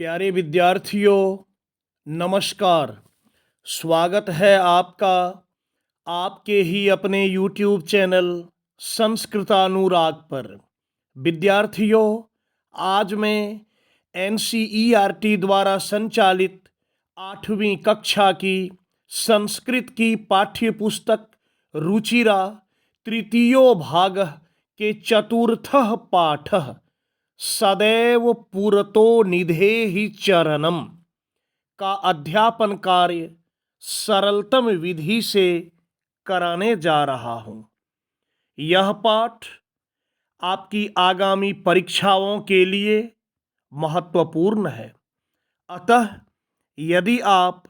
प्यारे विद्यार्थियों, नमस्कार। स्वागत है आपका आपके ही अपने YouTube चैनल संस्कृतानुराग पर। विद्यार्थियों, आज मैं NCERT द्वारा संचालित 8वीं कक्षा की संस्कृत की पाठ्य पुस्तक रुचिरा तृतीयो भाग के चतुर्थः पाठः सदैव पुरतो निधेहि चरणम का अध्यापन कार्य सरलतम विधि से कराने जा रहा हूं। यह पाठ आपकी आगामी परीक्षाओं के लिए महत्वपूर्ण है। अतः यदि आप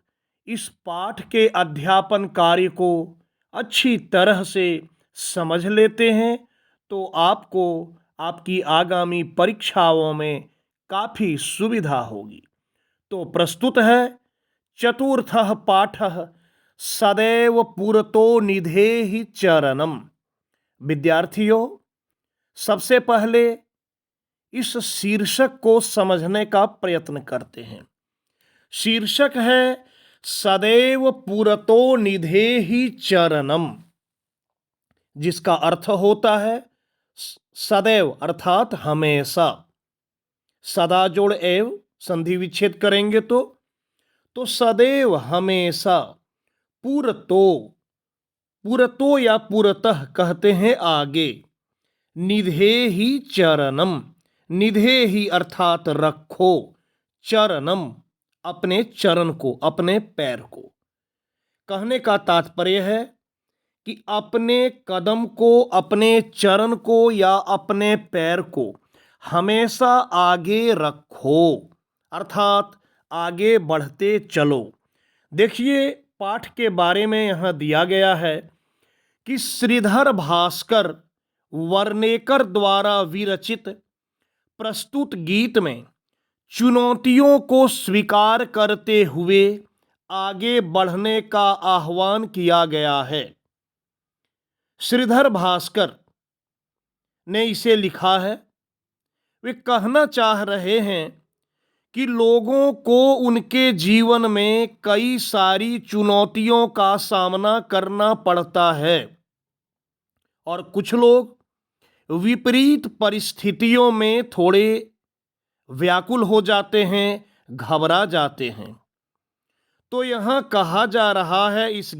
इस पाठ के अध्यापन कार्य को अच्छी तरह से समझ लेते हैं तो आपको आपकी आगामी परीक्षाओं में काफ़ी सुविधा होगी। तो प्रस्तुत है चतुर्थः पाठः सदैव पुरतो निधेहि चरणम। विद्यार्थियों, सबसे पहले इस शीर्षक को समझने का प्रयत्न करते हैं। शीर्षक है सदैव पुरतो निधेहि चरणम, जिसका अर्थ होता है सदैव अर्थात हमेशा। सदा जोड़ एव संधि विच्छेद करेंगे तो सदैव हमेशा। पुरतो, पुरतो या पुरतः कहते हैं आगे। निधेहि चरणम, निधेहि अर्थात रखो, चरणम अपने चरण को, अपने पैर को। कहने का तात्पर्य है कि अपने कदम को, अपने चरण को या अपने पैर को हमेशा आगे रखो, अर्थात आगे बढ़ते चलो। देखिए, पाठ के बारे में यहाँ दिया गया है कि श्रीधर भास्कर वर्णेकर द्वारा विरचित प्रस्तुत गीत में चुनौतियों को स्वीकार करते हुए आगे बढ़ने का आह्वान किया गया है। श्रीधर भास्कर ने इसे लिखा है। वे कहना चाह रहे हैं कि लोगों को उनके जीवन में कई सारी चुनौतियों का सामना करना पड़ता है और कुछ लोग विपरीत परिस्थितियों में थोड़े व्याकुल हो जाते हैं, घबरा जाते हैं। तो यहाँ कहा जा रहा है इस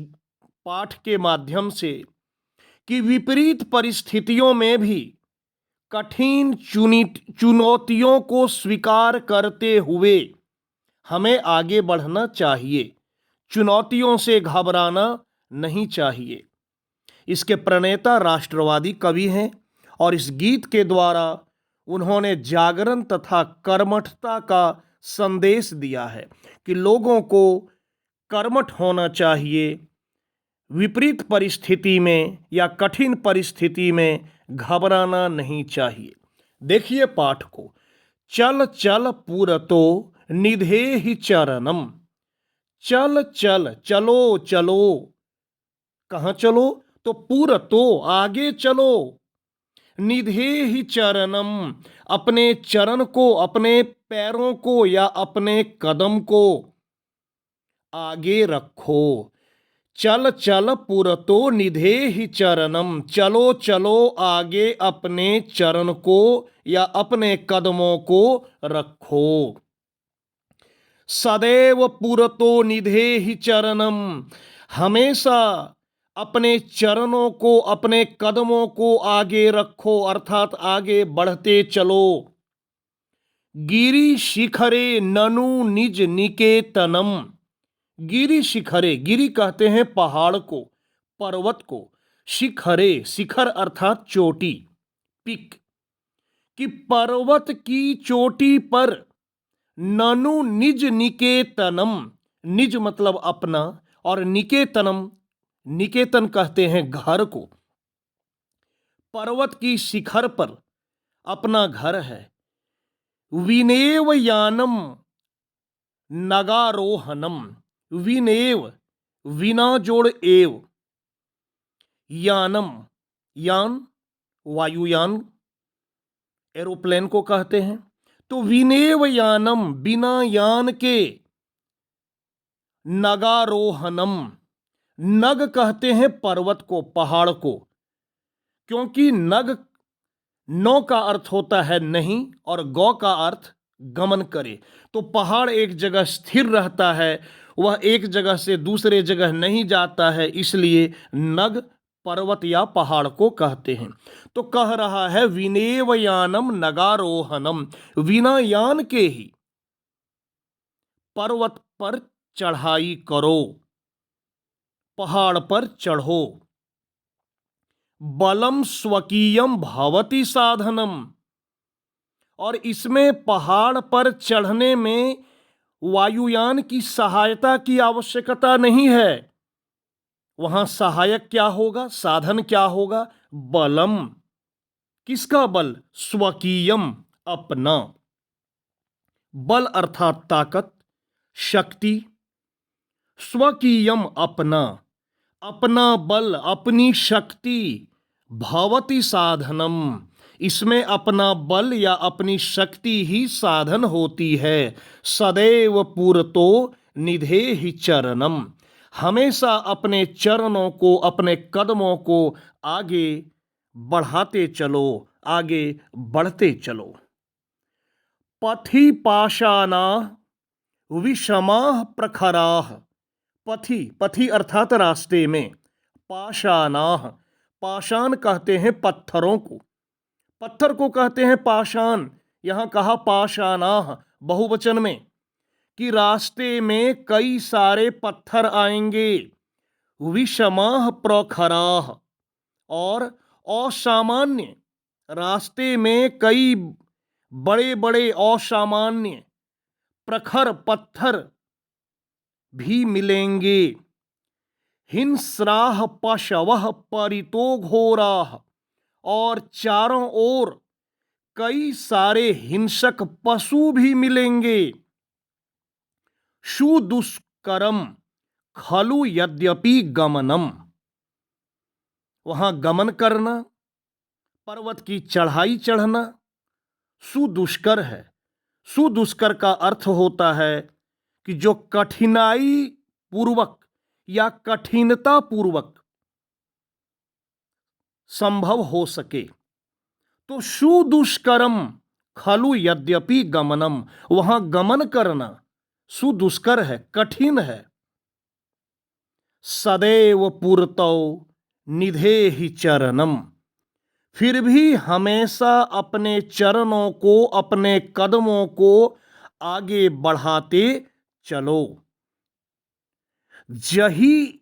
पाठ के माध्यम से कि विपरीत परिस्थितियों में भी कठिन चुनौतियों को स्वीकार करते हुए हमें आगे बढ़ना चाहिए। चुनौतियों से घबराना नहीं चाहिए। इसके प्रणेता राष्ट्रवादी कवि हैं और इस गीत के द्वारा उन्होंने जागरण तथा कर्मठता का संदेश दिया है कि लोगों को कर्मठ होना चाहिए, विपरीत परिस्थिति में या कठिन परिस्थिति में घबराना नहीं चाहिए। देखिए पाठ को। चल चल पुरतो निधेहि चरणम। चल चल, चलो चलो। कहाँ चलो? तो पुरतो, आगे चलो। निधेहि चरणम, अपने चरण को, अपने पैरों को या अपने कदम को आगे रखो। चल चल पुरतो निधेहि चरणम, चलो चलो आगे अपने चरण को या अपने कदमों को रखो। सदैव पुरतो निधेहि चरणम, हमेशा अपने चरणों को, अपने कदमों को आगे रखो, अर्थात आगे बढ़ते चलो। गिरि शिखरे ननु निज निकेतनम। गिरि शिखरे, गिरि कहते हैं पहाड़ को, पर्वत को। शिखरे, शिखर अर्थात चोटी, पिक। कि पर्वत की चोटी पर ननु निज निकेतनम, निज मतलब अपना, और निकेतनम, निकेतन कहते हैं घर को। पर्वत की शिखर पर अपना घर है। विनेव यानम नगारोहनम। विनेव, विना जोड़ एव, यानम, यान वायुयान एरोप्लेन को कहते हैं। तो विनेव यानम, बिना यान के, नगारोहनम, नग कहते हैं पर्वत को, पहाड़ को, क्योंकि नग, नौ का अर्थ होता है नहीं और गौ का अर्थ गमन करे। तो पहाड़ एक जगह स्थिर रहता है, वह एक जगह से दूसरे जगह नहीं जाता है, इसलिए नग पर्वत या पहाड़ को कहते हैं। तो कह रहा है विनेव यानम नगारोहनम, बिना यान के ही पर्वत पर चढ़ाई करो, पहाड़ पर चढ़ो। बलम स्वकीयम भवति साधनम, और इसमें पहाड़ पर चढ़ने में वायुयान की सहायता की आवश्यकता नहीं है। वहां सहायक क्या होगा, साधन क्या होगा? बलम। किसका बल? स्वकीयम, अपना। बल अर्थात ताकत, शक्ति। स्वकीयम, अपना, अपना बल, अपनी शक्ति। भवति साधनम, इसमें अपना बल या अपनी शक्ति ही साधन होती है। सदैव पुरतो निधेहि चरणम, हमेशा अपने चरणों को, अपने कदमों को आगे बढ़ाते चलो, आगे बढ़ते चलो। पथि पाषाणा विषमाः प्रखराः, पथि, पथि अर्थात रास्ते में, पाषाणाः, पाषाण कहते हैं पत्थरों को, पत्थर को कहते हैं पाषाण। यहां कहा पाषाणाः बहुवचन में, कि रास्ते में कई सारे पत्थर आएंगे। विषमाः प्रखराः, और असामान्य, रास्ते में कई बड़े बड़े असामान्य प्रखर पत्थर भी मिलेंगे। हिंस्राः पशवः परितो घोराः, और चारों ओर कई सारे हिंसक पशु भी मिलेंगे। सुदुष्करम खलु यद्यपि गमनम, वहां गमन करना, पर्वत की चढ़ाई चढ़ना सुदुष्कर है। सुदुष्कर का अर्थ होता है कि जो कठिनाई पूर्वक या कठिनता पूर्वक संभव हो सके। तो सुदुष्करम खलु यद्यपि गमनम, वहां गमन करना सुदुष्कर है, कठिन है। सदैव पुरतौ निधेहि चरणम, फिर भी हमेशा अपने चरणों को, अपने कदमों को आगे बढ़ाते चलो। जही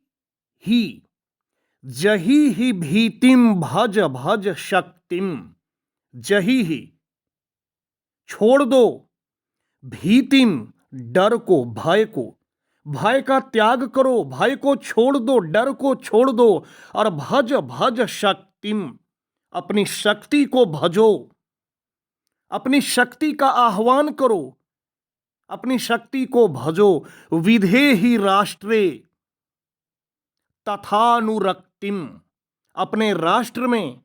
ही, जही ही भीतिम भज भज शक्तिम, जही ही, छोड़ दो, भीतिम, डर को, भय को, भय का त्याग करो, भय को छोड़ दो, डर को छोड़ दो, और भज भज शक्तिम, अपनी शक्ति को भजो, अपनी शक्ति का आह्वान करो, अपनी शक्ति को भजो। विधेहि राष्ट्रे तथानुरक्तिम, अपने राष्ट्र में,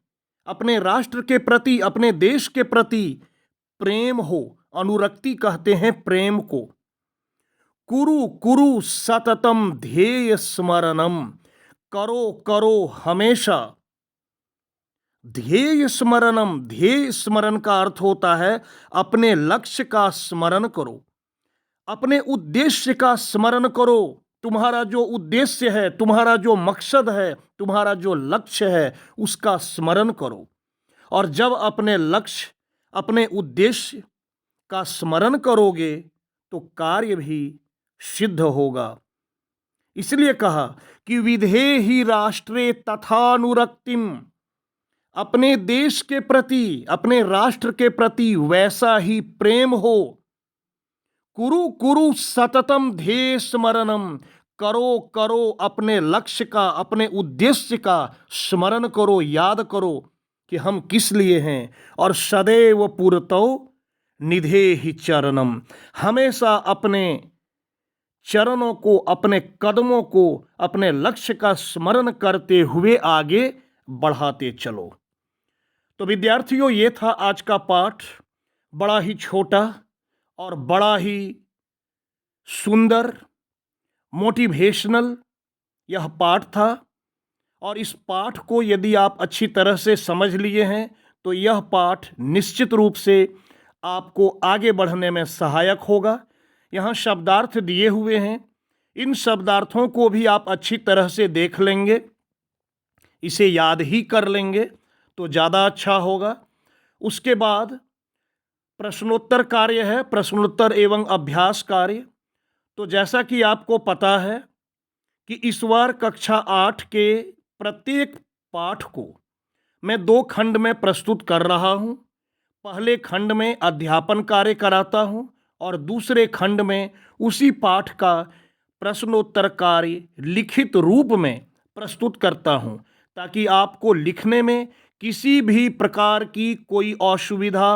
अपने राष्ट्र के प्रति, अपने देश के प्रति प्रेम हो। अनुरक्ति कहते हैं प्रेम को। कुरु कुरु सततम ध्येय स्मरणम, करो करो हमेशा। ध्येय स्मरणम, ध्येय स्मरण का अर्थ होता है अपने लक्ष्य का स्मरण करो, अपने उद्देश्य का स्मरण करो। तुम्हारा जो उद्देश्य है, तुम्हारा जो मकसद है, तुम्हारा जो लक्ष्य है, उसका स्मरण करो। और जब अपने लक्ष्य, अपने उद्देश्य का स्मरण करोगे तो कार्य भी सिद्ध होगा। इसलिए कहा कि विधेहि राष्ट्रे तथानुरक्तिम, अपने देश के प्रति, अपने राष्ट्र के प्रति वैसा ही प्रेम हो। कुरु कुरु सततम ध्येय स्मरणम, करो करो अपने लक्ष्य का, अपने उद्देश्य का स्मरण करो, याद करो कि हम किस लिए हैं। और सदैव पुरतो निधेहि चरणम, हमेशा अपने चरणों को, अपने कदमों को, अपने लक्ष्य का स्मरण करते हुए आगे बढ़ाते चलो। तो विद्यार्थियों, ये था आज का पाठ। बड़ा ही छोटा और बड़ा ही सुंदर मोटिवेशनल यह पाठ था। और इस पाठ को यदि आप अच्छी तरह से समझ लिए हैं तो यह पाठ निश्चित रूप से आपको आगे बढ़ने में सहायक होगा। यहाँ शब्दार्थ दिए हुए हैं, इन शब्दार्थों को भी आप अच्छी तरह से देख लेंगे, इसे याद ही कर लेंगे तो ज़्यादा अच्छा होगा। उसके बाद प्रश्नोत्तर कार्य है, प्रश्नोत्तर एवं अभ्यास कार्य। तो जैसा कि आपको पता है कि इस बार कक्षा 8 के प्रत्येक पाठ को मैं 2 खंड में प्रस्तुत कर रहा हूं। पहले खंड में अध्यापन कार्य कराता हूं और दूसरे खंड में उसी पाठ का प्रश्नोत्तर कार्य लिखित रूप में प्रस्तुत करता हूं, ताकि आपको लिखने में किसी भी प्रकार की कोई असुविधा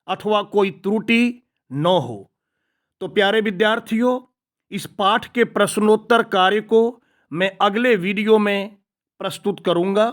अथवा कोई त्रुटि न हो। तो प्यारे विद्यार्थियों, इस पाठ के प्रश्नोत्तर कार्य को मैं अगले वीडियो में प्रस्तुत करूंगा।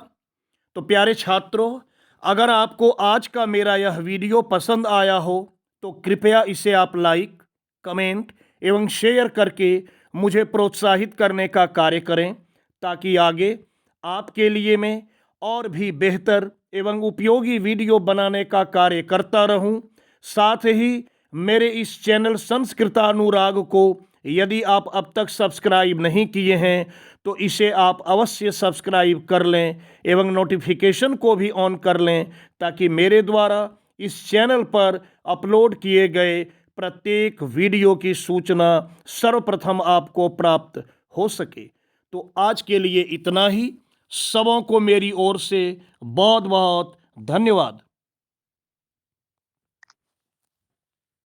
तो प्यारे छात्रों, अगर आपको आज का मेरा यह वीडियो पसंद आया हो तो कृपया इसे आप लाइक, कमेंट एवं शेयर करके मुझे प्रोत्साहित करने का कार्य करें, ताकि आगे आपके लिए मैं और भी बेहतर एवं उपयोगी वीडियो बनाने का कार्य करता रहूं। साथ ही मेरे इस चैनल संस्कृतानुराग को यदि आप अब तक सब्सक्राइब नहीं किए हैं तो इसे आप अवश्य सब्सक्राइब कर लें एवं नोटिफिकेशन को भी ऑन कर लें, ताकि मेरे द्वारा इस चैनल पर अपलोड किए गए प्रत्येक वीडियो की सूचना सर्वप्रथम आपको प्राप्त हो सके। तो आज के लिए इतना ही। सबों को मेरी ओर से बहुत बहुत धन्यवाद।